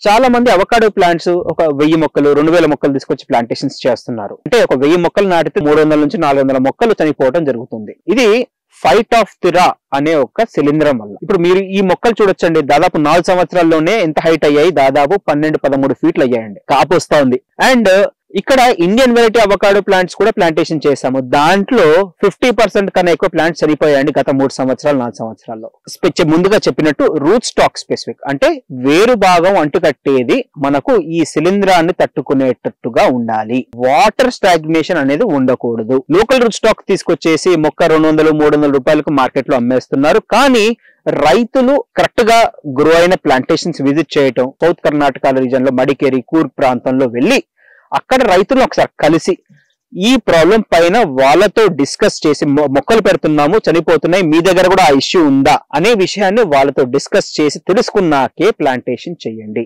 చాలా మంది avocado plants ఒక 1000 మొక్కలు 2000 మొక్కలు తీసుకొచ్చి ప్లాంటేషన్స్ చేస్తున్నారు. అంటే ఒక 1000 మొక్కలు నాటితే 300 నుంచి 400 మొక్కలు చనిపోవడం జరుగుతుంది. ఇది ఫైటాప్తెరా అనే ఒక శిలీంధ్రం వల్ల. ఇప్పుడు మీరు ఈ మొక్కలు చూడొచ్చండి, దాదాపు 4 సంవత్సరాల్లోనే ఎంత హైట్ అయ్యాయి, దాదాపు 12-13 ఫీట్లు అయ్యాయండి. కాపు వస్తా ఉంది. అండ్ ఇక్కడ ఇండియన్ వెరైటీ అవకాడో ప్లాంట్స్ కూడా ప్లాంటేషన్ చేశాము. దాంట్లో 50% కన్నా ఎక్కువ ప్లాంట్స్ చనిపోయాయండి గత 3 సంవత్సరాలు 4 సంవత్సరాల్లో. ముందుగా చెప్పినట్టు రూట్ స్టాక్ స్పెసిఫిక్, అంటే వేరు భాగం అంటుకట్టేది మనకు ఈ శిలీంధ్రాన్ని తట్టుకునేటట్టుగా ఉండాలి. వాటర్ స్టాగ్నేషన్ అనేది ఉండకూడదు. లోకల్ రూట్ స్టాక్ తీసుకొచ్చేసి మొక్క 200-300 రూపాయలకు మార్కెట్ లో అమ్మేస్తున్నారు. కానీ రైతులు కరెక్ట్ గా గ్రో అయిన ప్లాంటేషన్స్ విజిట్ చేయటం, సౌత్ కర్ణాటక రీజన్ లో మడికేరి కూర్గ్ ప్రాంతంలో వెళ్లి అక్కడ రైతులు ఒకసారి కలిసి ఈ ప్రాబ్లం పైన వాళ్ళతో డిస్కస్ చేసి, మొక్కలు పెడుతున్నాము చనిపోతున్నాయి, మీ దగ్గర కూడా ఆ ఇష్యూ ఉందా అనే విషయాన్ని వాళ్ళతో డిస్కస్ చేసి తెలుసుకున్నాకే ప్లాంటేషన్ చేయండి.